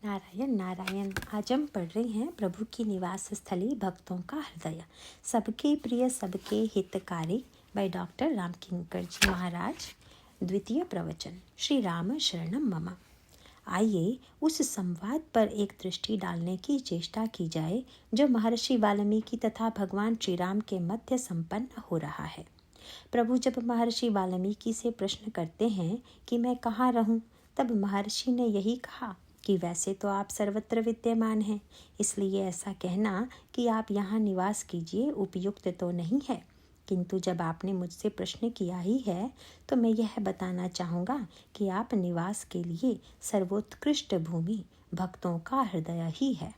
नारायण नारायण। आज हम पढ़ रहे हैं प्रभु की निवास स्थली भक्तों का हृदय, सबके प्रिय सबके हितकारी बाय डॉक्टर रामकिंकर जी महाराज। द्वितीय प्रवचन, श्री राम शरणम मम। आइए उस संवाद पर एक दृष्टि डालने की चेष्टा की जाए जो महर्षि वाल्मीकि तथा भगवान श्री राम के मध्य संपन्न हो रहा है। प्रभु जब महर्षि वाल्मीकि से प्रश्न करते हैं कि मैं कहाँ रहूं, तब महर्षि ने यही कहा कि वैसे तो आप सर्वत्र विद्यमान हैं, इसलिए ऐसा कहना कि आप यहाँ निवास कीजिए उपयुक्त तो नहीं है। किंतु जब आपने मुझसे प्रश्न किया ही है तो मैं यह बताना चाहूँगा कि आप निवास के लिए सर्वोत्कृष्ट भूमि भक्तों का हृदय ही है।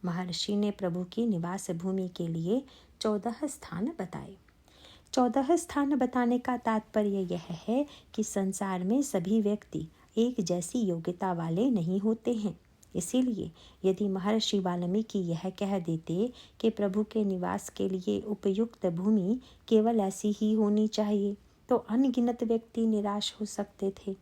महर्षि ने प्रभु की निवास भूमि के लिए 14 स्थान बताए। 14 स्थान बताने का तात्पर्य यह है कि संसार में सभी व्यक्ति एक जैसी योग्यता वाले नहीं होते हैं। इसीलिए यदि महर्षि वाल्मीकि यह कह देते कि प्रभु के निवास के लिए उपयुक्त भूमि केवल ऐसी ही होनी चाहिए तो अनगिनत व्यक्ति निराश हो सकते थे।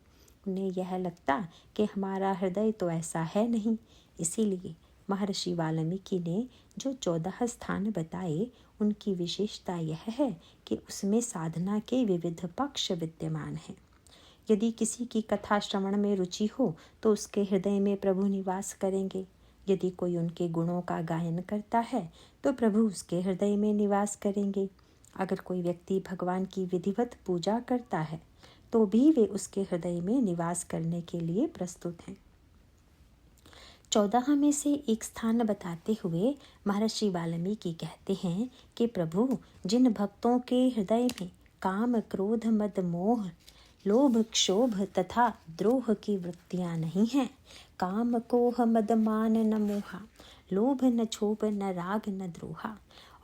उन्हें यह लगता कि हमारा हृदय तो ऐसा है नहीं। इसीलिए महर्षि वाल्मीकि ने जो 14 स्थान बताए उनकी विशेषता यह है कि उसमें साधना के विविध पक्ष विद्यमान हैं। यदि किसी की कथा श्रवण में रुचि हो तो उसके हृदय में प्रभु निवास करेंगे। यदि कोई उनके गुणों का गायन करता है तो प्रभु उसके हृदय में निवास करेंगे। अगर कोई व्यक्ति भगवान की विधिवत पूजा करता है तो भी वे उसके हृदय में निवास करने के लिए प्रस्तुत हैं। 14 में से एक स्थान बताते हुए महर्षि वाल्मीकि कहते हैं कि प्रभु जिन भक्तों के हृदय में काम क्रोध मद मोह लोभ क्षोभ तथा द्रोह की वृत्तियां नहीं हैं, काम कोह मद मान न मोहा, लोभ न क्षोभ न राग न द्रोहा,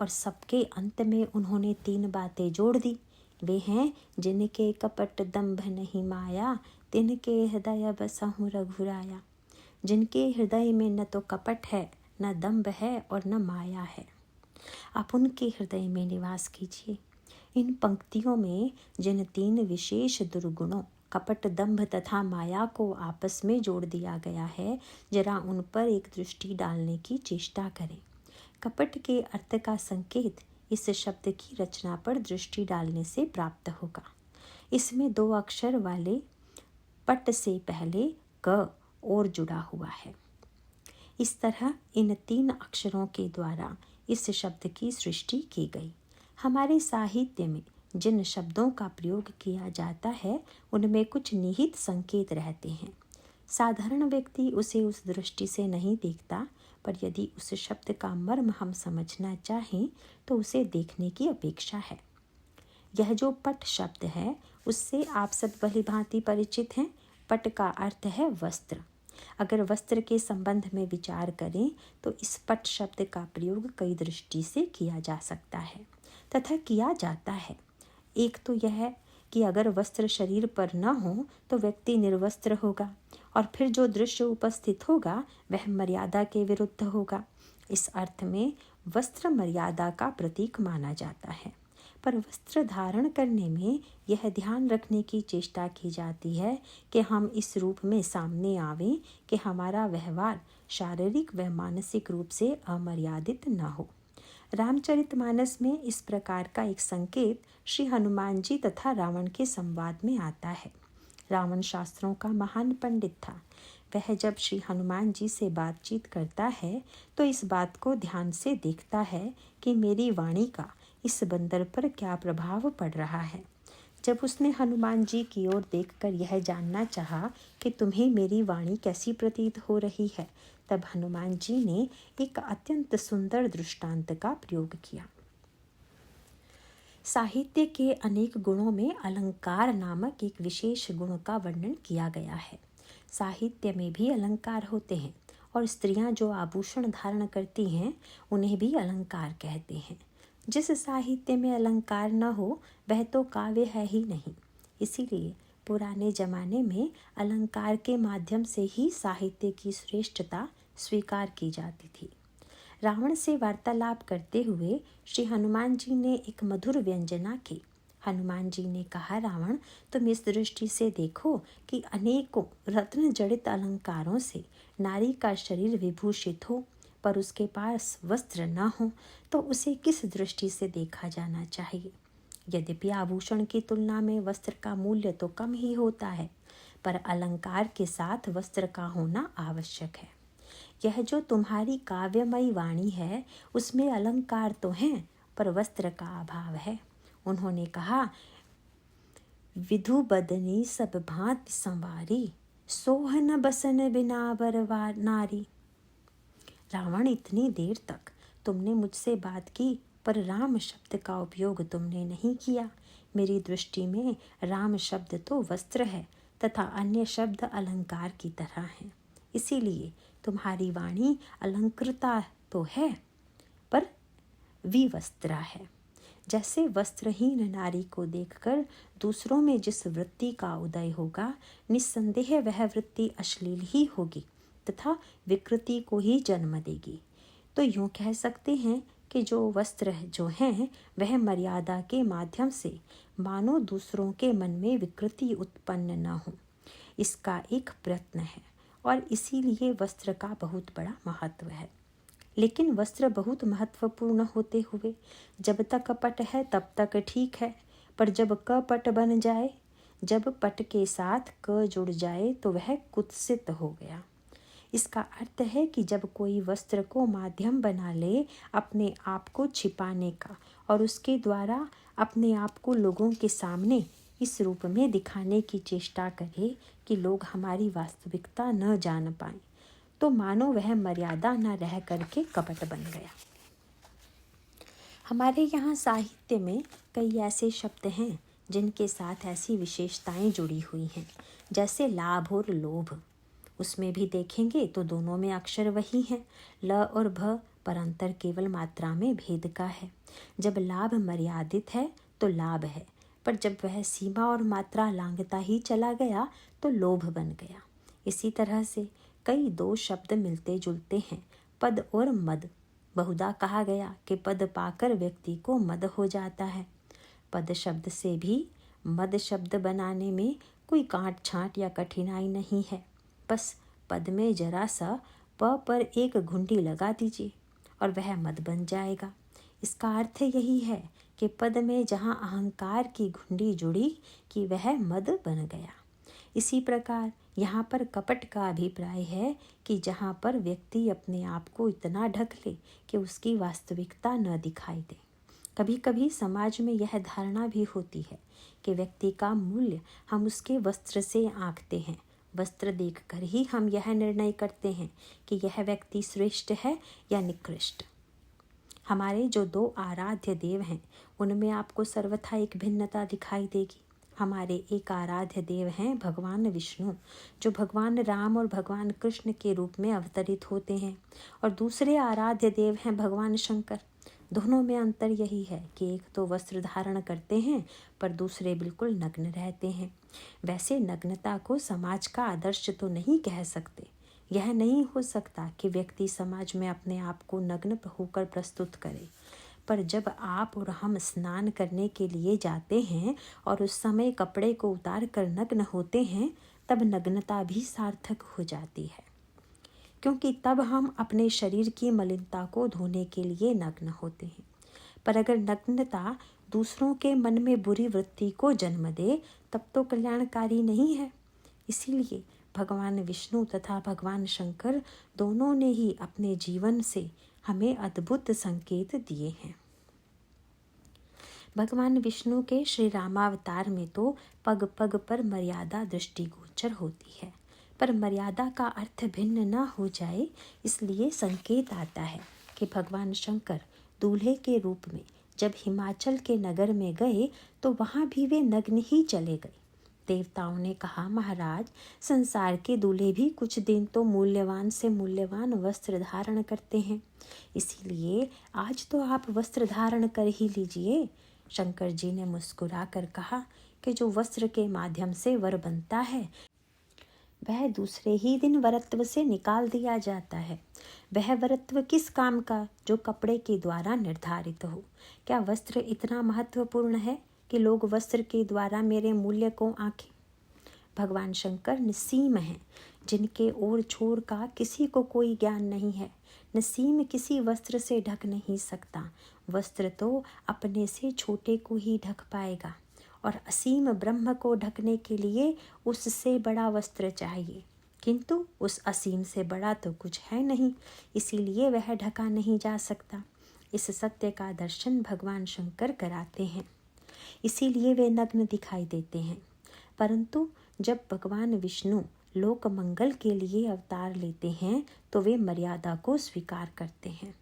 और सबके अंत में उन्होंने 3 बातें जोड़ दी। वे हैं जिनके कपट दंभ नहीं माया, तिनके हृदय बसहु रघुराया। जिनके हृदय में न तो कपट है, न दंभ है और न माया है, आप उनके हृदय में निवास कीजिए। इन पंक्तियों में जिन 3 विशेष दुर्गुणों कपट दंभ तथा माया को आपस में जोड़ दिया गया है, जरा उन पर एक दृष्टि डालने की चेष्टा करें। कपट के अर्थ का संकेत इस शब्द की रचना पर दृष्टि डालने से प्राप्त होगा। इसमें 2 अक्षर वाले पट से पहले क और जुड़ा हुआ है। इस तरह इन 3 अक्षरों के द्वारा इस शब्द की सृष्टि की गई। हमारे साहित्य में जिन शब्दों का प्रयोग किया जाता है उनमें कुछ निहित संकेत रहते हैं। साधारण व्यक्ति उसे उस दृष्टि से नहीं देखता, पर यदि उस शब्द का मर्म हम समझना चाहें तो उसे देखने की अपेक्षा है। यह जो पट शब्द है उससे आप सब भली भांति परिचित हैं। पट का अर्थ है वस्त्र। अगर वस्त्र के संबंध में विचार करें तो इस पट शब्द का प्रयोग कई दृष्टि से किया जा सकता है तथा किया जाता है। एक तो यह कि अगर वस्त्र शरीर पर न हो तो व्यक्ति निर्वस्त्र होगा और फिर जो दृश्य उपस्थित होगा वह मर्यादा के विरुद्ध होगा। इस अर्थ में वस्त्र मर्यादा का प्रतीक माना जाता है, पर वस्त्र धारण करने में यह ध्यान रखने की चेष्टा की जाती है कि हम इस रूप में सामने आवें कि हमारा व्यवहार शारीरिक व मानसिक रूप से अमर्यादित न हो। रामचरितमानस में इस प्रकार का एक संकेत श्री हनुमान जी तथा रावण के संवाद में आता है। रावण शास्त्रों का महान पंडित था। वह जब श्री हनुमान जी से बातचीत करता है तो इस बात को ध्यान से देखता है कि मेरी वाणी का इस बंदर पर क्या प्रभाव पड़ रहा है। जब उसने हनुमान जी की ओर देखकर यह जानना चाहा कि तुम्हें मेरी वाणी कैसी प्रतीत हो रही है, तब हनुमान जी ने एक अत्यंत सुंदर दृष्टांत का प्रयोग किया। साहित्य के अनेक गुणों में अलंकार नामक एक विशेष गुण का वर्णन किया गया है। साहित्य में भी अलंकार होते हैं और स्त्रियां जो आभूषण धारण करती हैं उन्हें भी अलंकार कहते हैं। जिस साहित्य में अलंकार न हो वह तो काव्य है ही नहीं। इसीलिए पुराने जमाने में अलंकार के माध्यम से ही साहित्य की श्रेष्ठता स्वीकार की जाती थी। रावण से वार्तालाप करते हुए श्री हनुमान जी ने एक मधुर व्यंजना की। हनुमान जी ने कहा, रावण, तुम इस दृष्टि से देखो कि अनेकों रत्न जड़ित अलंकारों से नारी का शरीर विभूषित हो, पर उसके पास वस्त्र न हो, तो उसे किस दृष्टि से देखा जाना चाहिए? यद्यपि आभूषण की तुलना में वस्त्र का मूल्य तो कम ही होता है, पर अलंकार के साथ वस्त्र का होना आवश्यक है। यह जो तुम्हारी काव्यमयी वाणी है, उसमें अलंकार तो हैं, पर वस्त्र का अभाव है। उन्होंने कहा, विधु बदनी सब भांति संवारी, सोहन बसन बिना बरवा नारी। रावण, इतनी देर तक तुमने मुझसे बात की, पर राम शब्द का उपयोग तुमने नहीं किया। मेरी दृष्टि में राम शब्द तो वस्त्र है तथा अन्य शब्द अलंकार की तरह हैं। इसीलिए तुम्हारी वाणी अलंकृता तो है, पर विवस्त्रा है। जैसे वस्त्रहीन नारी को देखकर दूसरों में जिस वृत्ति का उदय होगा, निस्संदेह वह वृत्ति अश्लील ही होगी तथा विकृति को ही जन्म देगी। तो यूँ कह सकते हैं कि जो वस्त्र जो हैं वह मर्यादा के माध्यम से मानो दूसरों के मन में विकृति उत्पन्न न हो, इसका एक प्रयत्न है, और इसीलिए वस्त्र का बहुत बड़ा महत्व है। लेकिन वस्त्र बहुत महत्वपूर्ण होते हुए जब तक कपट है तब तक ठीक है, पर जब कपट बन जाए, जब पट के साथ क जुड़ जाए, तो वह कुत्सित हो गया। इसका अर्थ है कि जब कोई वस्त्र को माध्यम बना ले अपने आप को छिपाने का, और उसके द्वारा अपने आप को लोगों के सामने इस रूप में दिखाने की चेष्टा करे कि लोग हमारी वास्तविकता न जान पाएं, तो मानो वह मर्यादा न रह करके कपट बन गया। हमारे यहाँ साहित्य में कई ऐसे शब्द हैं जिनके साथ ऐसी विशेषताएं जुड़ी हुई हैं, जैसे लाभ और लोभ। उसमें भी देखेंगे तो दोनों में अक्षर वही हैं, ल और भ, पर अंतर केवल मात्रा में भेद का है। जब लाभ मर्यादित है तो लाभ है, पर जब वह सीमा और मात्रा लांघता ही चला गया तो लोभ बन गया। इसी तरह से कई दो शब्द मिलते जुलते हैं, पद और मद। बहुधा कहा गया कि पद पाकर व्यक्ति को मद हो जाता है। पद शब्द से भी मद शब्द बनाने में कोई काट छांट या कठिनाई नहीं है। बस पद में जरा सा प पर एक घुंडी लगा दीजिए और वह मद बन जाएगा। इसका अर्थ यही है कि पद में जहाँ अहंकार की घुंडी जुड़ी कि वह मद बन गया। इसी प्रकार यहाँ पर कपट का अभिप्राय है कि जहाँ पर व्यक्ति अपने आप को इतना ढक ले कि उसकी वास्तविकता न दिखाई दे। कभी कभी समाज में यह धारणा भी होती है कि व्यक्ति का मूल्य हम उसके वस्त्र से आंकते हैं। वस्त्र देखकर ही हम यह निर्णय करते हैं कि यह व्यक्ति श्रेष्ठ है या निकृष्ट। हमारे जो दो आराध्य देव हैं उनमें आपको सर्वथा एक भिन्नता दिखाई देगी। हमारे एक आराध्य देव हैं भगवान विष्णु, जो भगवान राम और भगवान कृष्ण के रूप में अवतरित होते हैं, और दूसरे आराध्य देव हैं भगवान शंकर। दोनों में अंतर यही है कि एक तो वस्त्र धारण करते हैं पर दूसरे बिल्कुल नग्न रहते हैं। वैसे नग्नता को समाज का आदर्श तो नहीं कह सकते। यह नहीं हो सकता कि व्यक्ति समाज में अपने आप को नग्न होकर प्रस्तुत करे, पर जब आप और हम स्नान करने के लिए जाते हैं और उस समय कपड़े को उतार कर नग्न होते हैं, तब नग्नता भी सार्थक हो जाती है, क्योंकि तब हम अपने शरीर की मलिनता को धोने के लिए नग्न होते हैं। पर अगर नग्नता दूसरों के मन में बुरी वृत्ति को जन्म दे, तब तो कल्याणकारी नहीं है। इसीलिए भगवान विष्णु तथा भगवान शंकर दोनों ने ही अपने जीवन से हमें अद्भुत संकेत दिए हैं। भगवान विष्णु के श्री रामावतार में तो पग पग पर मर्यादा दृष्टिगोचर होती है, पर मर्यादा का अर्थ भिन्न न हो जाए, इसलिए संकेत आता है कि भगवान शंकर दूल्हे के रूप में जब हिमाचल के नगर में गए तो वहाँ भी वे नग्न ही चले गए। देवताओं ने कहा, महाराज, संसार के दूल्हे भी कुछ दिन तो मूल्यवान से मूल्यवान वस्त्र धारण करते हैं, इसीलिए आज तो आप वस्त्र धारण कर ही लीजिए। शंकर जी ने मुस्कुरा कर कहा कि जो वस्त्र के माध्यम से वर बनता है वह दूसरे ही दिन वरत्व से निकाल दिया जाता है। वह वरत्व किस काम का जो कपड़े के द्वारा निर्धारित हो? क्या वस्त्र इतना महत्वपूर्ण है कि लोग वस्त्र के द्वारा मेरे मूल्य को आंकें। भगवान शंकर निस्सीम हैं, जिनके ओर छोर का किसी को कोई ज्ञान नहीं है। नसीम किसी वस्त्र से ढक नहीं सकता, वस्त्र तो अपने से छोटे को ही ढक पाएगा, और असीम ब्रह्म को ढकने के लिए उससे बड़ा वस्त्र चाहिए, किंतु उस असीम से बड़ा तो कुछ है नहीं, इसीलिए वह ढका नहीं जा सकता। इस सत्य का दर्शन भगवान शंकर कराते हैं, इसीलिए वे नग्न दिखाई देते हैं। परंतु जब भगवान विष्णु लोक मंगल के लिए अवतार लेते हैं तो वे मर्यादा को स्वीकार करते हैं,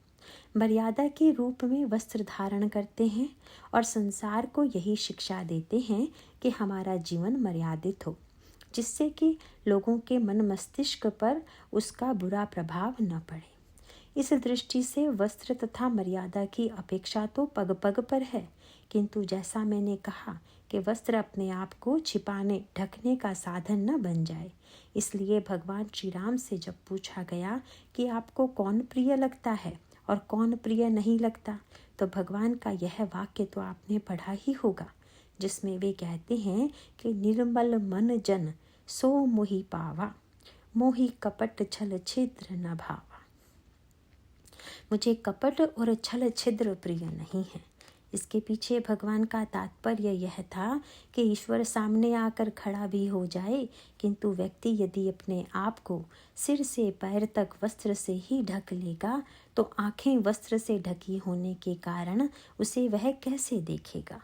मर्यादा के रूप में वस्त्र धारण करते हैं और संसार को यही शिक्षा देते हैं कि हमारा जीवन मर्यादित हो, जिससे कि लोगों के मन मस्तिष्क पर उसका बुरा प्रभाव न पड़े। इस दृष्टि से वस्त्र तथा मर्यादा की अपेक्षा तो पग पग पर है, किंतु जैसा मैंने कहा कि वस्त्र अपने आप को छिपाने ढकने का साधन न बन जाए, इसलिए भगवान श्री राम से जब पूछा गया कि आपको कौन प्रिय लगता है और कौन प्रिय नहीं लगता, तो भगवान का यह वाक्य तो आपने पढ़ा ही होगा, जिसमें वे कहते हैं कि निर्मल मन जन सो मोहि पावा, मोहि कपट छल छिद्र न भावा। मुझे कपट और छल छिद्र प्रिय नहीं है। इसके पीछे भगवान का तात्पर्य यह था कि ईश्वर सामने आकर खड़ा भी हो जाए, किंतु व्यक्ति यदि अपने आप को सिर से पैर तक वस्त्र से ही ढक लेगा तो आंखें वस्त्र से ढकी होने के कारण उसे वह कैसे देखेगा।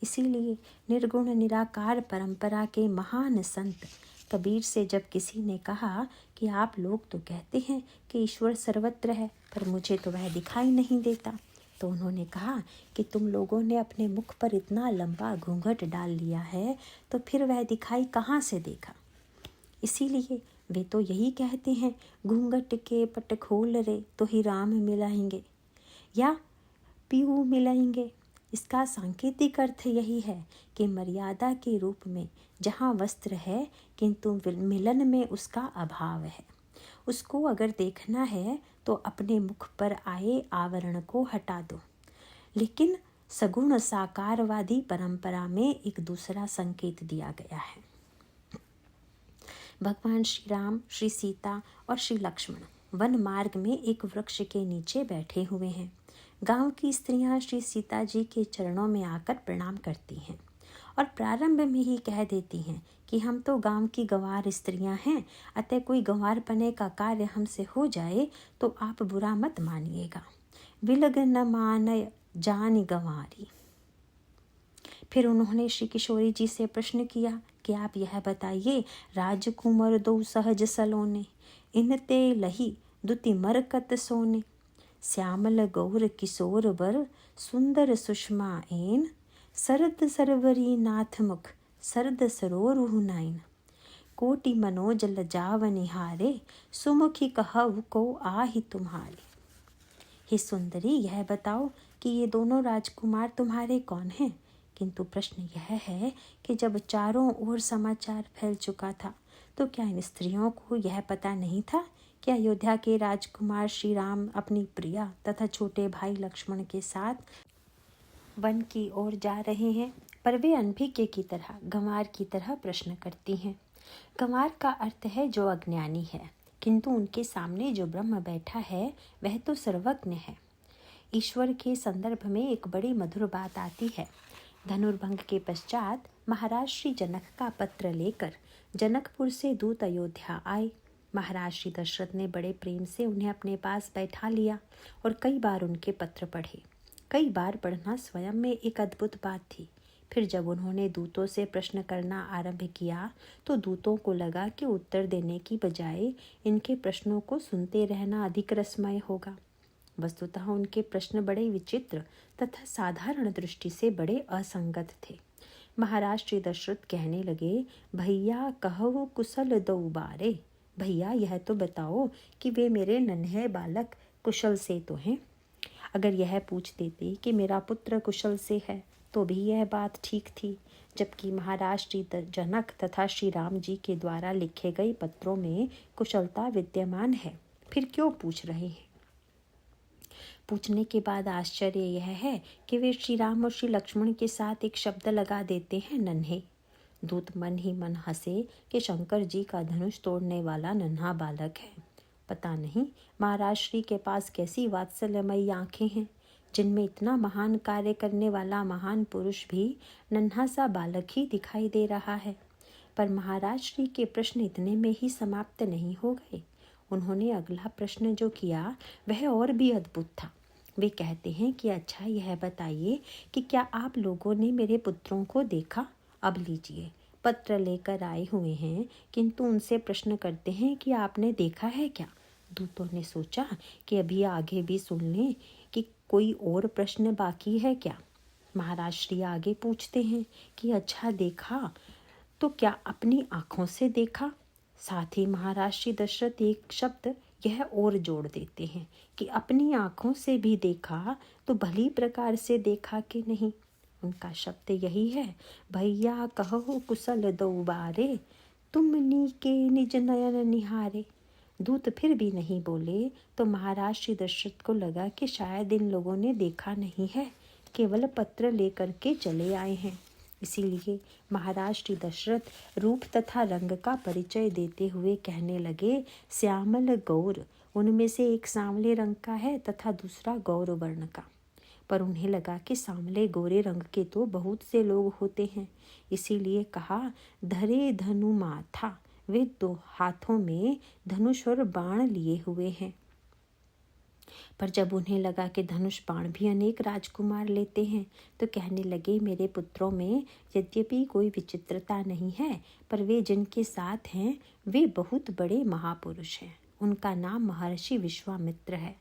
इसीलिए निर्गुण निराकार परंपरा के महान संत कबीर से जब किसी ने कहा कि आप लोग तो कहते हैं कि ईश्वर सर्वत्र है, पर मुझे तो वह दिखाई नहीं देता, तो उन्होंने कहा कि तुम लोगों ने अपने मुख पर इतना लंबा घूंघट डाल लिया है, तो फिर वह दिखाई कहाँ से देगा। इसीलिए वे तो यही कहते हैं, घूंघट के पट खोल रे तो ही राम मिलाएंगे या पीऊ मिलाएंगे। इसका सांकेतिक अर्थ यही है कि मर्यादा के रूप में जहाँ वस्त्र है किंतु मिलन में उसका अभाव है, उसको अगर देखना है तो अपने मुख पर आए आवरण को हटा दो। लेकिन सगुण साकारवादी परंपरा में एक दूसरा संकेत दिया गया है। भगवान श्री राम, श्री सीता और श्री लक्ष्मण वन मार्ग में एक वृक्ष के नीचे बैठे हुए हैं। गांव की स्त्रियां श्री सीता जी के चरणों में आकर प्रणाम करती हैं और प्रारंभ में ही कह देती हैं कि हम तो गांव की गंवार स्त्रियां हैं, अतः कोई गंवार पने का कार्य हमसे हो जाए तो आप बुरा मत मानिएगा। विलग न मानय जान गंवारी। फिर उन्होंने श्री किशोरी जी से प्रश्न किया कि आप यह बताइए, राजकुमार दो सहज सलोने, इनते लही दुति मरकत सोने, श्यामल गौर किशोर वर सुंदर सुषमा एन, सरद सरवरी नाथ मुख सरद सरोरुह नाइन, कोटि मनोज लजाव निहारे, सुमुखी कहव को आहि तुम्हारे। हे सुंदरी, यह बताओ कि ये दोनों राजकुमार तुम्हारे कौन हैं। किंतु प्रश्न यह है कि जब चारों ओर समाचार फैल चुका था तो क्या इन स्त्रियों को यह पता नहीं था कि अयोध्या के राजकुमार श्री राम अपनी प्रिया तथा छोटे भाई लक्ष्मण के साथ वन की ओर जा रहे हैं। पर वे अनभिज्ञ की तरह, गंवार की तरह प्रश्न करती हैं। गंवार का अर्थ है जो अज्ञानी है, किंतु उनके सामने जो ब्रह्म बैठा है वह तो सर्वज्ञ है। ईश्वर के संदर्भ में एक बड़ी मधुर बात आती है। धनुर्भंग के पश्चात महाराज श्री जनक का पत्र लेकर जनकपुर से दूत अयोध्या आए। महाराज श्री दशरथ ने बड़े प्रेम से उन्हें अपने पास बैठा लिया और कई बार उनके पत्र पढ़े। कई बार पढ़ना स्वयं में एक अद्भुत बात थी। फिर जब उन्होंने दूतों से प्रश्न करना आरंभ किया तो दूतों को लगा कि उत्तर देने की बजाय इनके प्रश्नों को सुनते रहना अधिक रसमय होगा। वस्तुतः उनके प्रश्न बड़े विचित्र तथा साधारण दृष्टि से बड़े असंगत थे। महाराज श्री दशरथ कहने लगे, भैया कहो कुशल दो बारे। भैया यह तो बताओ कि वे मेरे नन्हे बालक कुशल से तो हैं। अगर यह पूछ देते कि मेरा पुत्र कुशल से है तो भी यह बात ठीक थी, जबकि महाराज श्री जनक तथा श्री राम जी के द्वारा लिखे गए पत्रों में कुशलता विद्यमान है, फिर क्यों पूछ रहे हैं। पूछने के बाद आश्चर्य यह है कि वे श्री राम और श्री लक्ष्मण के साथ एक शब्द लगा देते हैं, नन्हे। दूत मन ही मन हंसे कि शंकर जी का धनुष तोड़ने वाला नन्हा बालक है। पता नहीं महाराज श्री के पास कैसी वात्सल्यमयी आंखें हैं, जिनमें इतना महान कार्य करने वाला महान पुरुष भी नन्हा सा बालक ही दिखाई दे रहा है। पर महाराज श्री के प्रश्न इतने में ही समाप्त नहीं हो गए। उन्होंने अगला प्रश्न जो किया वह और भी अद्भुत था। वे कहते हैं कि अच्छा यह बताइए कि क्या आप लोगों ने मेरे पुत्रों को देखा? अब लीजिए, पत्र लेकर आए हुए हैं, किंतु उनसे प्रश्न करते हैं कि आपने देखा है क्या? दूतों ने सोचा कि अभी आगे भी सुन लें कि कोई और प्रश्न बाकी है क्या। महाराज श्री आगे पूछते हैं कि अच्छा देखा तो क्या अपनी आँखों से देखा? साथ ही महाराज श्री दशरथ एक शब्द यह और जोड़ देते हैं कि अपनी आँखों से भी देखा तो भली प्रकार से देखा कि नहीं। उनका शब्द यही है, भैया कहो कुशल दो बारे, तुम नीके निज नयन निहारे। दूत फिर भी नहीं बोले तो महाराज श्री दशरथ को लगा कि शायद इन लोगों ने देखा नहीं है, केवल पत्र लेकर के चले आए हैं। इसीलिए महाराज श्री दशरथ रूप तथा रंग का परिचय देते हुए कहने लगे, श्यामल गौर, उनमें से एक सांवले रंग का है तथा दूसरा गौर वर्ण का। पर उन्हें लगा कि सांवले गोरे रंग के तो बहुत से लोग होते हैं, इसीलिए कहा, धरे धनु माथा, वे दो हाथों में धनुष और बाण लिए हुए हैं। पर जब उन्हें लगा कि धनुष बाण भी अनेक राजकुमार लेते हैं तो कहने लगे, मेरे पुत्रों में यद्यपि कोई विचित्रता नहीं है, पर वे जिनके साथ हैं वे बहुत बड़े महापुरुष हैं। उनका नाम महर्षि विश्वामित्र है।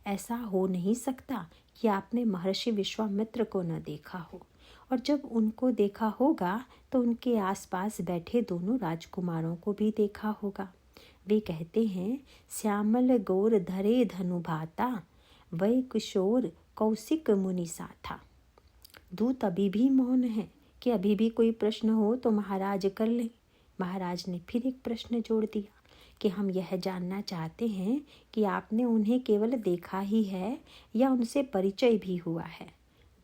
ऐसा हो नहीं सकता कि आपने महर्षि विश्वामित्र को न देखा हो, और जब उनको देखा होगा तो उनके आसपास बैठे दोनों राजकुमारों को भी देखा होगा। वे कहते हैं, श्यामल गौर धरे धनु भाता, वै किशोर कौशिक मुनि साथा। दूत अभी भी मौन है कि अभी भी कोई प्रश्न हो तो महाराज कर लें। महाराज ने फिर एक प्रश्न जोड़ दिया कि हम यह जानना चाहते हैं कि आपने उन्हें केवल देखा ही है या उनसे परिचय भी हुआ है।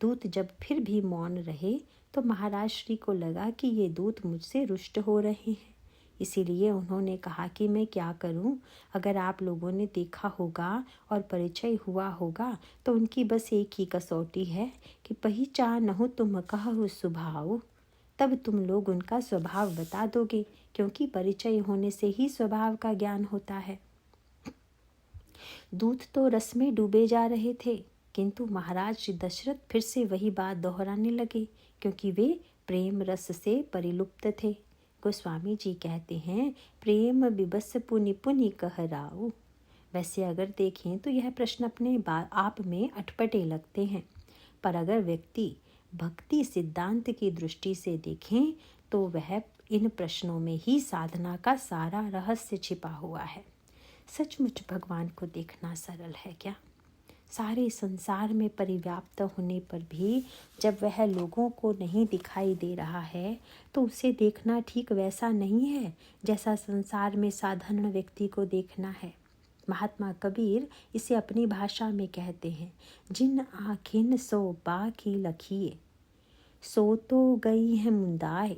दूत जब फिर भी मौन रहे तो महाराज श्री को लगा कि ये दूत मुझसे रुष्ट हो रहे हैं। इसीलिए उन्होंने कहा कि मैं क्या करूं? अगर आप लोगों ने देखा होगा और परिचय हुआ होगा तो उनकी बस एक ही कसौटी है कि पहिचानहु तुम कहु स्वभाव, तब तुम लोग उनका स्वभाव बता दोगे, क्योंकि परिचय होने से ही स्वभाव का ज्ञान होता है। दूत तो रस में डूबे जा रहे थे, किंतु महाराज श्री दशरथ फिर से वही बात दोहराने लगे, क्योंकि वे प्रेम रस से परिलुप्त थे। गोस्वामी जी कहते हैं, प्रेम बिबस पुनि पुनि कहराऊ। वैसे अगर देखें तो यह प्रश्न अपने आप में अटपटे लगते हैं, पर अगर व्यक्ति भक्ति सिद्धांत की दृष्टि से देखें तो वह इन प्रश्नों में ही साधना का सारा रहस्य छिपा हुआ है। सचमुच भगवान को देखना सरल है क्या? सारे संसार में परिव्याप्त होने पर भी जब वह लोगों को नहीं दिखाई दे रहा है तो उसे देखना ठीक वैसा नहीं है जैसा संसार में साधारण व्यक्ति को देखना है। महात्मा कबीर इसे अपनी भाषा में कहते हैं, जिन आँखिन सो बाकी लखिए, सो तो गई है मुंदाए,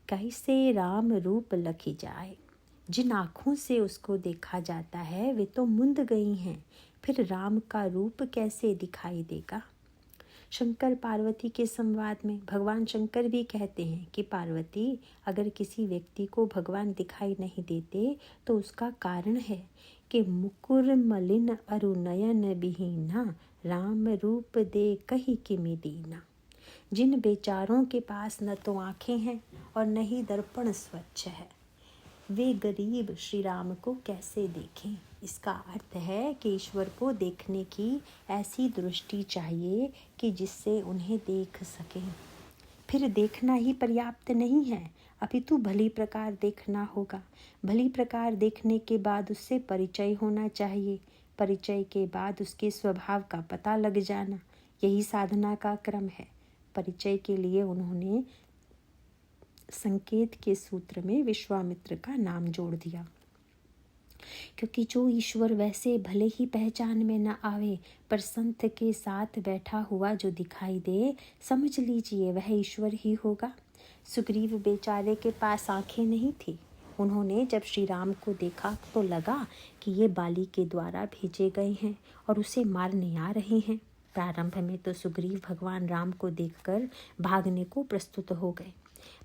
कैसे राम रूप लखी जाए। जिन आँखों से उसको देखा जाता है वे तो मुंद गई हैं, फिर राम का रूप कैसे दिखाई देगा। शंकर पार्वती के संवाद में भगवान शंकर भी कहते हैं कि पार्वती, अगर किसी व्यक्ति को भगवान दिखाई नहीं देते तो उसका कारण है कि मुकुर मलिन अरुनयन बिहीना, राम रूप दे कही किमि दीना। जिन बेचारों के पास न तो आँखें हैं और न ही दर्पण स्वच्छ है, वे गरीब श्री राम को कैसे देखें। इसका अर्थ है कि ईश्वर को देखने की ऐसी दृष्टि चाहिए कि जिससे उन्हें देख सकें। फिर देखना ही पर्याप्त नहीं है, अपितु भली प्रकार देखना होगा। भली प्रकार देखने के बाद उससे परिचय होना चाहिए, परिचय के बाद उसके स्वभाव का पता लग जाना, यही साधना का क्रम है। परिचय के लिए उन्होंने संकेत के सूत्र में विश्वामित्र का नाम जोड़ दिया। क्योंकि जो ईश्वर वैसे भले ही पहचान में न आवे, पर संत के साथ बैठा हुआ जो दिखाई दे, समझ लीजिए वह ईश्वर ही होगा। सुग्रीव बेचारे के पास आंखें नहीं थी। उन्होंने जब श्री राम को देखा तो लगा कि ये बाली के द्वारा भेजे गए हैं और उसे मारने आ रहे हैं। प्रारंभ में तो सुग्रीव भगवान राम को देखकर भागने को प्रस्तुत हो गए,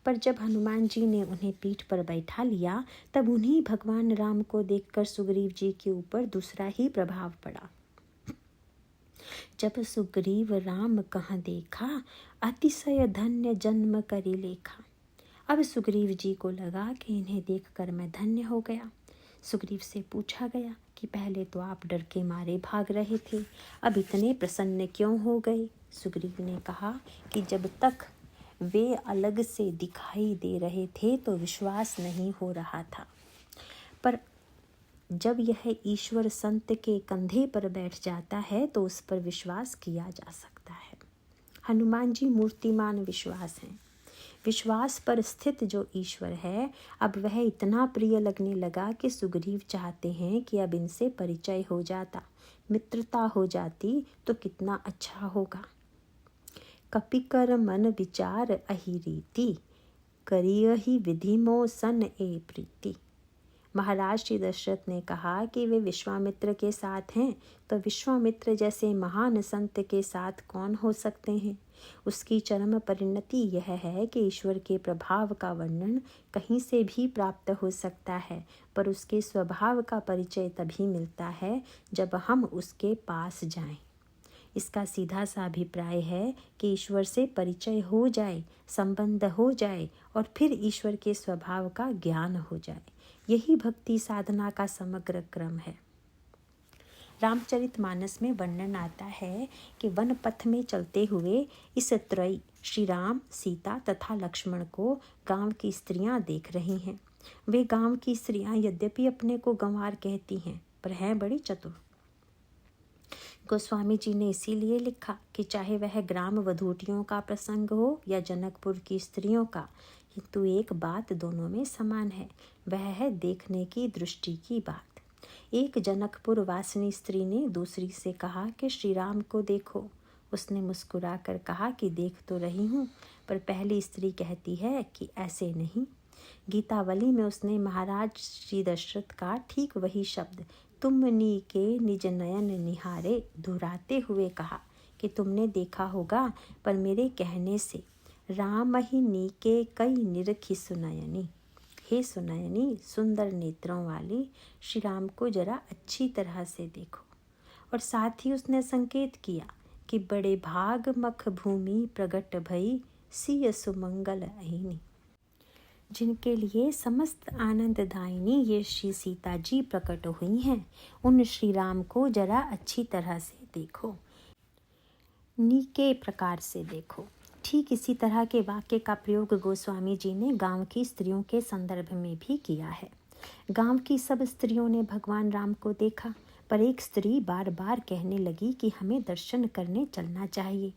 पर जब हनुमान जी ने उन्हें पीठ पर बैठा लिया तब उन्हीं भगवान राम को देखकर सुग्रीव जी के ऊपर दूसरा ही प्रभाव पड़ा। जब सुग्रीव राम कहाँ देखा, अतिशय धन्य जन्म करी लेखा। अब सुग्रीव जी को लगा कि इन्हें देखकर मैं धन्य हो गया। सुग्रीव से पूछा गया कि पहले तो आप डर के मारे भाग रहे थे, अब इतने प्रसन्न क्यों हो गए। सुग्रीव ने कहा कि जब तक वे अलग से दिखाई दे रहे थे तो विश्वास नहीं हो रहा था, पर जब यह ईश्वर संत के कंधे पर बैठ जाता है तो उस पर विश्वास किया जा सकता है। हनुमान जी मूर्तिमान विश्वास हैं। विश्वास पर स्थित जो ईश्वर है, अब वह इतना प्रिय लगने लगा कि सुग्रीव चाहते हैं कि अब इनसे परिचय हो जाता, मित्रता हो जाती तो कितना अच्छा होगा। कपिकर मन विचार अहि रीति, करियहि विधि मो सन ए प्रीति। महाराज श्री दशरथ ने कहा कि वे विश्वामित्र के साथ हैं, तो विश्वामित्र जैसे महान संत के साथ कौन हो सकते हैं। उसकी चरम परिणति यह है कि ईश्वर के प्रभाव का वर्णन कहीं से भी प्राप्त हो सकता है, पर उसके स्वभाव का परिचय तभी मिलता है जब हम उसके पास जाएं। इसका सीधा सा अभिप्राय है कि ईश्वर से परिचय हो जाए, संबंध हो जाए और फिर ईश्वर के स्वभाव का ज्ञान हो जाए। यही भक्ति साधना का समग्र क्रम है। रामचरितमानस में वर्णन आता है कि वन पथ में चलते हुए इस त्रयी श्री राम, सीता तथा लक्ष्मण को गांव की स्त्रियां देख रही हैं। वे गांव की स्त्रियां यद्यपि अपने को गंवार कहती हैं, पर हैं बड़ी चतुर। गोस्वामी जी ने इसीलिए लिखा कि चाहे वह ग्राम वधूटियों का प्रसंग हो या जनकपुर की स्त्रियों का, किंतु एक बात दोनों में समान है, वह है देखने की दृष्टि की बात। एक जनकपुर वासिनी स्त्री ने दूसरी से कहा कि श्री राम को देखो। उसने मुस्कुराकर कहा कि देख तो रही हूँ, पर पहली स्त्री कहती है कि ऐसे नहीं। गीतावली में उसने महाराज श्री दशरथ का ठीक वही शब्द तुम नी के निज नयन निहारे दोहराते हुए कहा कि तुमने देखा होगा, पर मेरे कहने से राम ही नी के कई निरखी सुनयनी। हे सुनयनी, सुंदर नेत्रों वाली, श्री राम को जरा अच्छी तरह से देखो। और साथ ही उसने संकेत किया कि बड़े भाग मख भूमि प्रगट भई, सिय सुमंगल अहिनी। जिनके लिए समस्त आनंददायिनी ये श्री सीता जी प्रकट हुई हैं, उन श्री राम को जरा अच्छी तरह से देखो, नीके प्रकार से देखो। ठीक इसी तरह के वाक्य का प्रयोग गोस्वामी जी ने गांव की स्त्रियों के संदर्भ में भी किया है। गांव की सब स्त्रियों ने भगवान राम को देखा, पर एक स्त्री बार बार कहने लगी कि हमें दर्शन करने चलना चाहिए।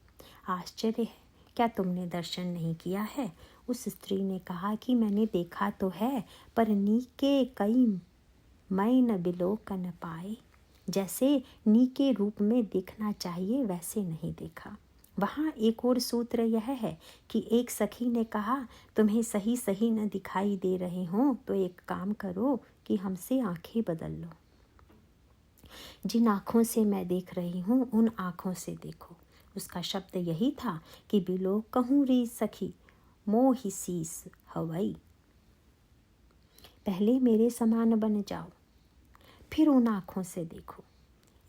आश्चर्य है, क्या तुमने दर्शन नहीं किया है? उस स्त्री ने कहा कि मैंने देखा तो है, पर नीके कई मैं न बिलोकन पाए। जैसे नी के रूप में देखना चाहिए वैसे नहीं देखा। वहाँ एक और सूत्र यह है कि एक सखी ने कहा, तुम्हें सही सही न दिखाई दे रहे हो तो एक काम करो कि हमसे आंखें बदल लो। जिन आँखों से मैं देख रही हूँ उन आँखों से देखो। उसका शब्द यही था कि बिलो कहूँ री सखी मोहि सीस हवई। पहले मेरे समान बन जाओ, फिर उन आँखों से देखो।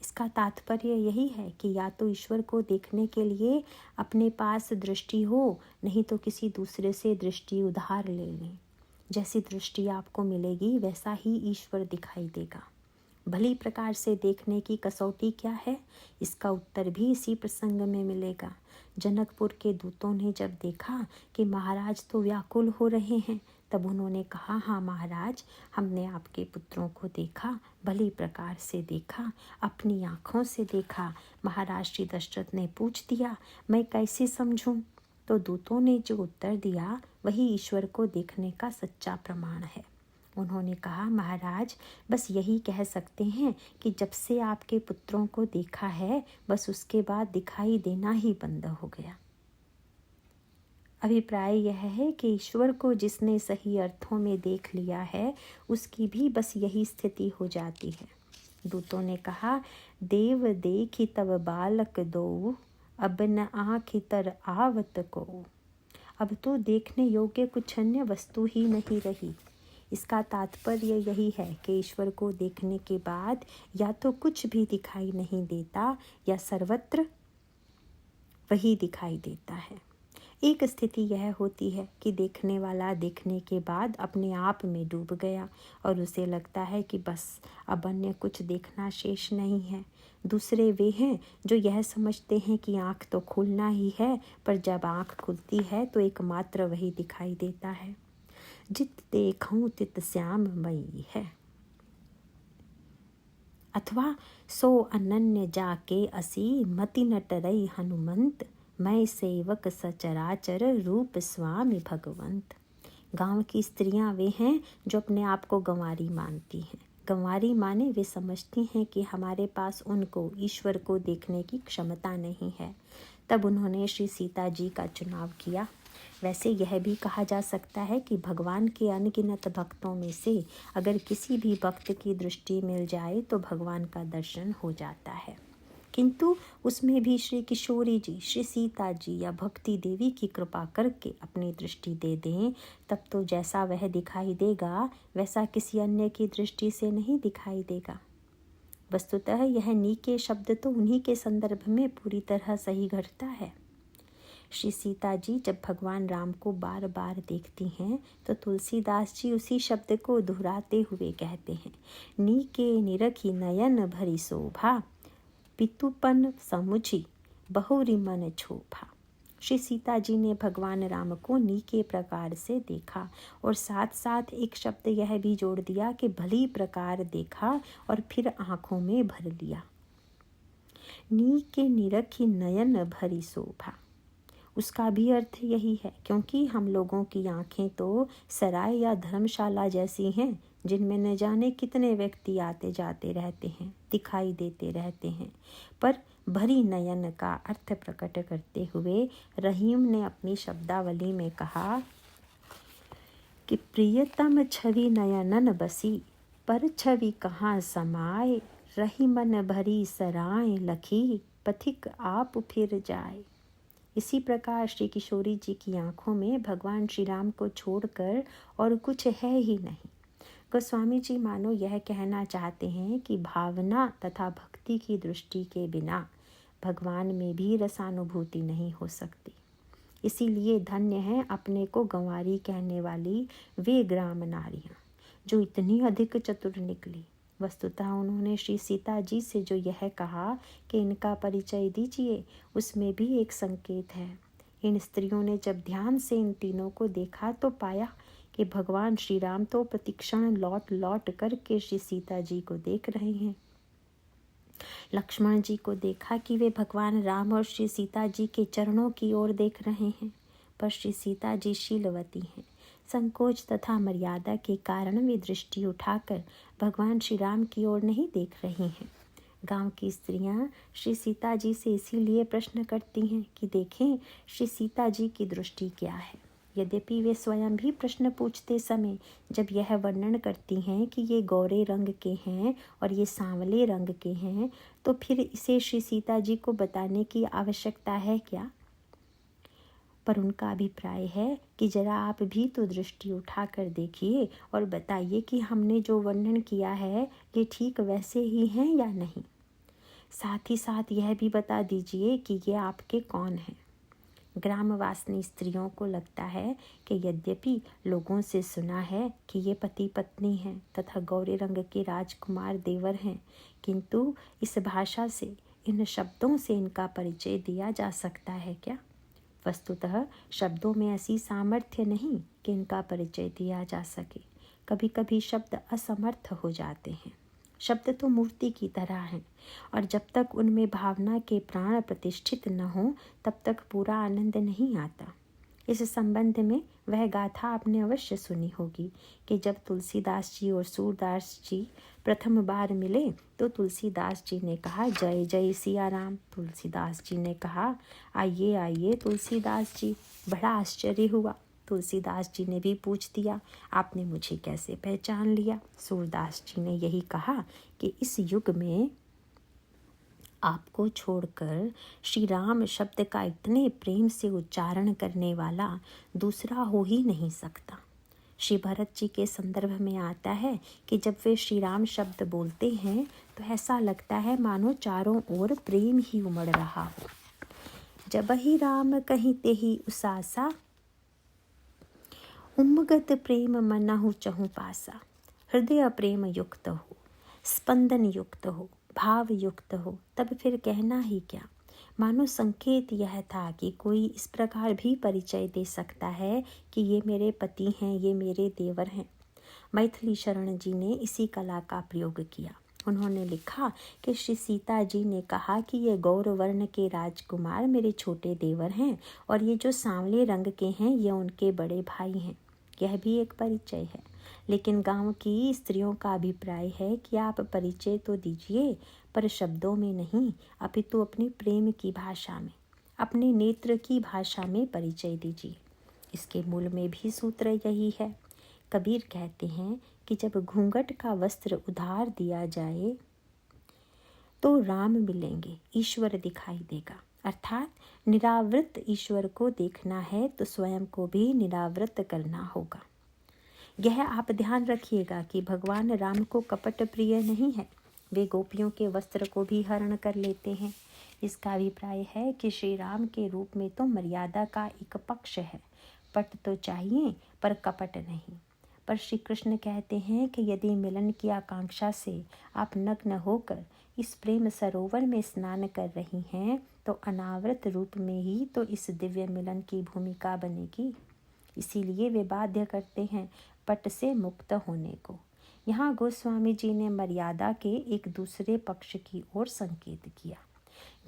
इसका तात्पर्य यही है कि या तो ईश्वर को देखने के लिए अपने पास दृष्टि हो, नहीं तो किसी दूसरे से दृष्टि उधार ले लें। जैसी दृष्टि आपको मिलेगी वैसा ही ईश्वर दिखाई देगा। भली प्रकार से देखने की कसौटी क्या है, इसका उत्तर भी इसी प्रसंग में मिलेगा। जनकपुर के दूतों ने जब देखा कि महाराज तो व्याकुल हो रहे हैं, तब उन्होंने कहा, हाँ महाराज, हमने आपके पुत्रों को देखा, भली प्रकार से देखा, अपनी आँखों से देखा। महाराज श्री दशरथ ने पूछ दिया, मैं कैसे समझूं? तो दूतों ने जो उत्तर दिया वही ईश्वर को देखने का सच्चा प्रमाण है। उन्होंने कहा, महाराज, बस यही कह सकते हैं कि जब से आपके पुत्रों को देखा है, बस उसके बाद दिखाई देना ही बंद हो गया। अभिप्राय यह है कि ईश्वर को जिसने सही अर्थों में देख लिया है, उसकी भी बस यही स्थिति हो जाती है। दूतों ने कहा, देव देखी तब बालक दो, अब न आँखि तर आवत को। अब तो देखने योग्य कुछ अन्य वस्तु ही नहीं रही। इसका तात्पर्य यही है कि ईश्वर को देखने के बाद या तो कुछ भी दिखाई नहीं देता या सर्वत्र वही दिखाई देता है। एक स्थिति यह होती है कि देखने वाला देखने के बाद अपने आप में डूब गया और उसे लगता है कि बस अब अन्य कुछ देखना शेष नहीं है। दूसरे वे हैं जो यह समझते हैं कि आँख तो खुलना ही है, पर जब आँख खुलती है तो एकमात्र वही दिखाई देता है। जित देखूं तित श्याममयी है। अथवा सो अनन्य जाके असी, मति न टरई हनुमंत, मैं सेवक सचराचर रूप स्वामी भगवंत। गांव की स्त्रियां वे हैं जो अपने आप को गंवारी मानती हैं। गंवारी माने वे समझती हैं कि हमारे पास उनको ईश्वर को देखने की क्षमता नहीं है। तब उन्होंने श्री सीता जी का चुनाव किया। वैसे यह भी कहा जा सकता है कि भगवान के अनगिनत भक्तों में से अगर किसी भी भक्त की दृष्टि मिल जाए तो भगवान का दर्शन हो जाता है। किंतु उसमें भी श्री किशोरी जी, श्री सीता जी या भक्ति देवी की कृपा करके अपनी दृष्टि दे दें, तब तो जैसा वह दिखाई देगा वैसा किसी अन्य की दृष्टि से नहीं दिखाई देगा। वस्तुतः यह नीके शब्द तो उन्हीं के संदर्भ में पूरी तरह सही घटता है। श्री सीता जी जब भगवान राम को बार बार देखती हैं तो तुलसीदास जी उसी शब्द को दोहराते हुए कहते हैं, नीके निरखी नयन भरी शोभा, पितुपन समुझी बहुरी मन क्षोभा। श्री सीता जी ने भगवान राम को नीके प्रकार से देखा और साथ साथ एक शब्द यह भी जोड़ दिया कि भली प्रकार देखा और फिर आँखों में भर लिया। नीके निरखी नयन भरी शोभा, उसका भी अर्थ यही है, क्योंकि हम लोगों की आँखें तो सराय या धर्मशाला जैसी हैं जिनमें न जाने कितने व्यक्ति आते जाते रहते हैं, दिखाई देते रहते हैं। पर भरी नयन का अर्थ प्रकट करते हुए रहीम ने अपनी शब्दावली में कहा कि प्रियतम छवि नयनन बसी, पर छवि कहाँ समाए, रही मन भरी सराय लखी, पथिक आप फिर जाए। इसी प्रकार श्री किशोरी जी की आंखों में भगवान श्री राम को छोड़कर और कुछ है ही नहीं। गोस्वामी जी मानो यह कहना चाहते हैं कि भावना तथा भक्ति की दृष्टि के बिना भगवान में भी रसानुभूति नहीं हो सकती। इसीलिए धन्य है अपने को गंवारी कहने वाली वे ग्राम नारियां जो इतनी अधिक चतुर निकली। वस्तुतः उन्होंने श्री सीता जी से जो यह कहा कि इनका परिचय दीजिए, उसमें भी एक संकेत है। इन स्त्रियों ने जब ध्यान से इन तीनों को देखा तो पाया कि भगवान श्री राम तो प्रतिक्षण लौट लौट करके श्री सीता जी को देख रहे हैं। लक्ष्मण जी को देखा कि वे भगवान राम और श्री सीता जी के चरणों की ओर देख रहे हैं, पर श्री सीता जी शीलवती हैं। संकोच तथा मर्यादा के कारण वे दृष्टि उठाकर भगवान श्री राम की ओर नहीं देख रही हैं। गांव की स्त्रियां श्री सीता जी से इसीलिए प्रश्न करती हैं कि देखें श्री सीता जी की दृष्टि क्या है। यद्यपि वे स्वयं भी प्रश्न पूछते समय जब यह वर्णन करती हैं कि ये गोरे रंग के हैं और ये सांवले रंग के हैं, तो फिर इसे श्री सीता जी को बताने की आवश्यकता है क्या? पर उनका अभिप्राय है कि जरा आप भी तो दृष्टि उठाकर देखिए और बताइए कि हमने जो वर्णन किया है ये ठीक वैसे ही हैं या नहीं। साथ ही साथ यह भी बता दीजिए कि ये आपके कौन हैं। ग्रामवासिनी स्त्रियों को लगता है कि यद्यपि लोगों से सुना है कि ये पति पत्नी हैं तथा गौरे रंग के राजकुमार देवर हैं, किंतु इस भाषा से, इन शब्दों से इनका परिचय दिया जा सकता है क्या? वस्तुतः शब्दों में ऐसी सामर्थ्य नहीं कि इनका परिचय दिया जा सके। कभी कभी शब्द असमर्थ हो जाते हैं। शब्द तो मूर्ति की तरह हैं और जब तक उनमें भावना के प्राण प्रतिष्ठित न हो तब तक पूरा आनंद नहीं आता। इस संबंध में वह गाथा आपने अवश्य सुनी होगी कि जब तुलसीदास जी और सूरदास जी प्रथम बार मिले तो तुलसीदास जी ने कहा, जय जय सिया राम। तुलसीदास जी ने कहा, आइए आइए तुलसीदास जी। बड़ा आश्चर्य हुआ। तुलसीदास जी ने भी पूछ दिया, आपने मुझे कैसे पहचान लिया? सूरदास जी ने यही कहा कि इस युग में आपको छोड़कर श्री राम शब्द का इतने प्रेम से उच्चारण करने वाला दूसरा हो ही नहीं सकता। श्री भरत जी के संदर्भ में आता है कि जब वे श्री राम शब्द बोलते हैं तो ऐसा लगता है मानो चारों ओर प्रेम ही उमड़ रहा हो। जब ही राम कहीं ते ही उसासा, उमगत प्रेम मनहु चहु पासा। हृदय प्रेम युक्त हो, स्पंदन युक्त हो, भाव युक्त हो, तब फिर कहना ही क्या। मानो संकेत यह था कि कोई इस प्रकार भी परिचय दे सकता है कि ये मेरे पति हैं, ये मेरे देवर हैं। मैथिली शरण जी ने इसी कला का प्रयोग किया। उन्होंने लिखा कि श्री सीता जी ने कहा कि ये गौर वर्ण के राजकुमार मेरे छोटे देवर हैं और ये जो सांवले रंग के हैं ये उनके बड़े भाई हैं। यह भी एक परिचय है, लेकिन गांव की स्त्रियों का अभिप्राय है कि आप परिचय तो दीजिए पर शब्दों में नहीं, अपितु अपने प्रेम की भाषा में, अपने नेत्र की भाषा में परिचय दीजिए। इसके मूल में भी सूत्र यही है। कबीर कहते हैं कि जब घूंघट का वस्त्र उधार दिया जाए तो राम मिलेंगे, ईश्वर दिखाई देगा। अर्थात निरावृत ईश्वर को देखना है तो स्वयं को भी निरावृत करना होगा। यह आप ध्यान रखिएगा कि भगवान राम को कपट प्रिय नहीं है। वे गोपियों के वस्त्र को भी हरण कर लेते हैं। इसका अभिप्राय है कि श्री राम के रूप में तो मर्यादा का एक पक्ष है। पट तो चाहिए पर कपट नहीं। पर श्री कृष्ण कहते हैं कि यदि मिलन की आकांक्षा से आप नग्न होकर इस प्रेम सरोवर में स्नान कर रही हैं तो अनावृत रूप में ही तो इस दिव्य मिलन की भूमिका बनेगी। इसीलिए वे बाध्य करते हैं पट से मुक्त होने को। यहाँ गोस्वामी जी ने मर्यादा के एक दूसरे पक्ष की ओर संकेत किया।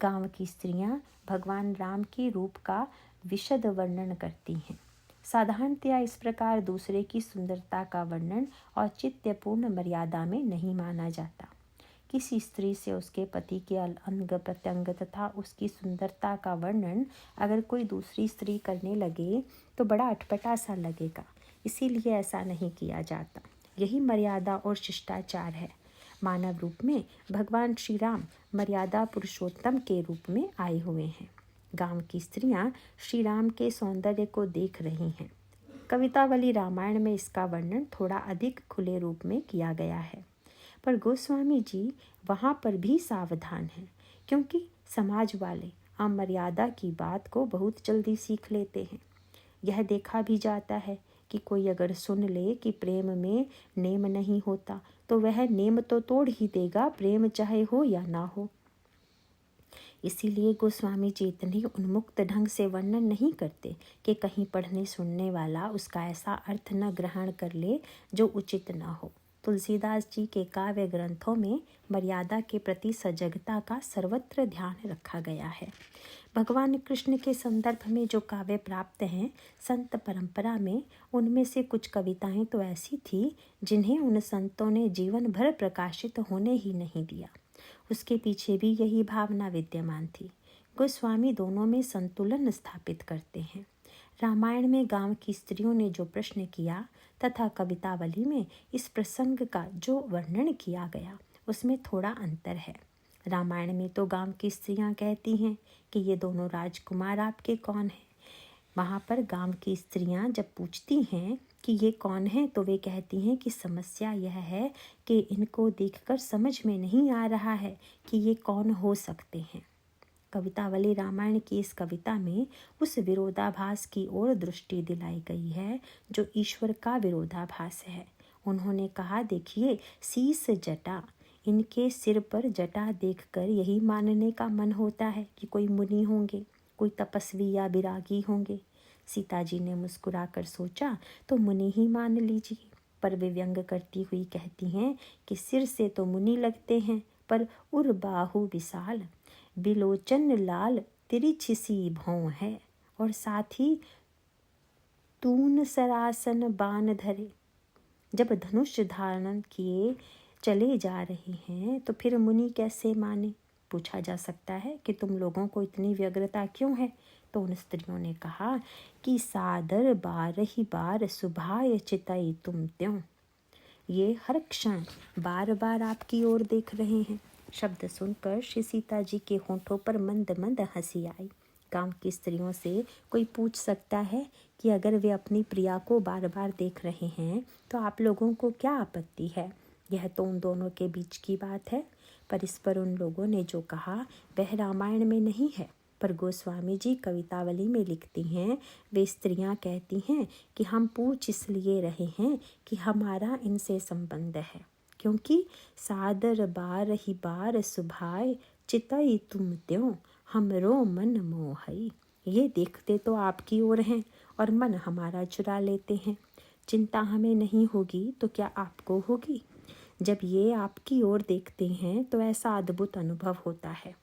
गांव की स्त्रियां भगवान राम के रूप का विशद वर्णन करती हैं। साधारणतया इस प्रकार दूसरे की सुंदरता का वर्णन औचित्यपूर्ण मर्यादा में नहीं माना जाता। किसी स्त्री से उसके पति के अंग प्रत्यंग तथा उसकी सुंदरता का वर्णन अगर कोई दूसरी स्त्री करने लगे तो बड़ा अटपटा सा लगेगा। इसीलिए ऐसा नहीं किया जाता। यही मर्यादा और शिष्टाचार है। मानव रूप में भगवान श्री राम मर्यादा पुरुषोत्तम के रूप में आए हुए हैं। गांव की स्त्रियां श्री राम के सौंदर्य को देख रही हैं। कवितावली रामायण में इसका वर्णन थोड़ा अधिक खुले रूप में किया गया है, पर गोस्वामी जी वहाँ पर भी सावधान हैं, क्योंकि समाज वाले अमर्यादा की बात को बहुत जल्दी सीख लेते हैं। यह देखा भी जाता है कि कोई अगर सुन ले कि प्रेम में नेम नहीं होता तो वह नेम तो तोड़ ही देगा, प्रेम चाहे हो या ना हो। इसीलिए गोस्वामी जी इतने उन्मुक्त ढंग से वर्णन नहीं करते कि कहीं पढ़ने सुनने वाला उसका ऐसा अर्थ न ग्रहण कर ले जो उचित न हो। तुलसीदास जी के काव्य ग्रंथों में मर्यादा के प्रति सजगता का सर्वत्र ध्यान रखा गया है। भगवान कृष्ण के संदर्भ में जो काव्य प्राप्त हैं संत परंपरा में, उनमें से कुछ कविताएं तो ऐसी थी जिन्हें उन संतों ने जीवन भर प्रकाशित होने ही नहीं दिया। उसके पीछे भी यही भावना विद्यमान थी। गोस्वामी दोनों में संतुलन स्थापित करते हैं। रामायण में गांव की स्त्रियों ने जो प्रश्न किया तथा कवितावली में इस प्रसंग का जो वर्णन किया गया उसमें थोड़ा अंतर है। रामायण में तो गांव की स्त्रियां कहती हैं कि ये दोनों राजकुमार आपके कौन हैं। वहाँ पर गांव की स्त्रियां जब पूछती हैं कि ये कौन है तो वे कहती हैं कि समस्या यह है कि इनको देखकर समझ में नहीं आ रहा है कि ये कौन हो सकते हैं। कवितावली रामायण की इस कविता में उस विरोधाभास की ओर दृष्टि दिलाई गई है जो ईश्वर का विरोधाभास है। उन्होंने कहा, देखिए शीस जटा, इनके सिर पर जटा देखकर यही मानने का मन होता है कि कोई मुनि होंगे, कोई तपस्वी या विरागी होंगे। सीता जी ने मुस्कुराकर सोचा तो मुनि ही मान लीजिए, पर वे व्यंग करती हुई कहती हैं कि सिर से तो मुनि लगते हैं पर उर बाहु विशाल, बिलोचन लाल तिरछी सी भौं है, और साथ ही तून सरासन बाण धरे। जब धनुष धारण किए चले जा रहे हैं तो फिर मुनि कैसे माने। पूछा जा सकता है कि तुम लोगों को इतनी व्यग्रता क्यों है। तो उन स्त्रियों ने कहा कि सादर बारही बार सुभाय चितई तुम त्यों। ये हर क्षण बार बार आपकी ओर देख रहे हैं। शब्द सुनकर श्री सीता जी के होंठों पर मंद मंद हंसी आई। गांव की स्त्रियों से कोई पूछ सकता है कि अगर वे अपनी प्रिया को बार बार देख रहे हैं तो आप लोगों को क्या आपत्ति है। यह तो उन दोनों के बीच की बात है। पर इस पर उन लोगों ने जो कहा वह रामायण में नहीं है, पर गोस्वामी जी कवितावली में लिखती हैं। वे स्त्रियां कहती हैं कि हम पूछ इसलिए रहे हैं कि हमारा इनसे संबंध है, क्योंकि सादर बार ही बार सुभाय चितई तुम त्यों हमरो मन मोहई। ये देखते तो आपकी ओर हैं और मन हमारा चुरा लेते हैं। चिंता हमें नहीं होगी तो क्या आपको होगी। जब ये आपकी ओर देखते हैं तो ऐसा अद्भुत अनुभव होता है।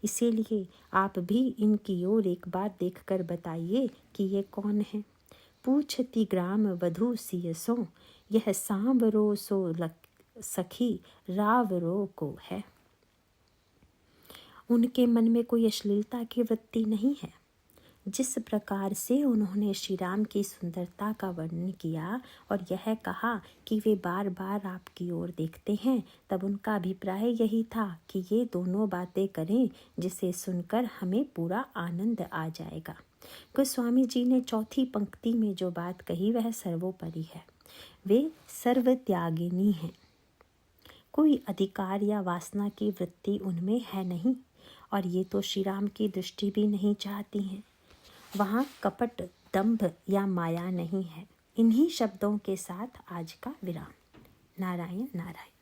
इसीलिए आप भी इनकी ओर एक बार देखकर बताइए कि ये कौन है। पूछती ग्राम वधू सियसो यह सांवरो सो सखी रावरो को है। उनके मन में कोई अश्लीलता की वृत्ति नहीं है। जिस प्रकार से उन्होंने श्री राम की सुंदरता का वर्णन किया और यह कहा कि वे बार बार आपकी ओर देखते हैं, तब उनका अभिप्राय यही था कि ये दोनों बातें करें जिसे सुनकर हमें पूरा आनंद आ जाएगा। गोस्वामी जी ने चौथी पंक्ति में जो बात कही वह सर्वोपरि है। वे सर्वत्यागिनी हैं। कोई अधिकार या वासना की वृत्ति उनमें है नहीं, और ये तो श्री राम की दृष्टि भी नहीं चाहती हैं। वहाँ कपट, दंभ या माया नहीं है। इन्हीं शब्दों के साथ आज का विराम। नारायण नारायण।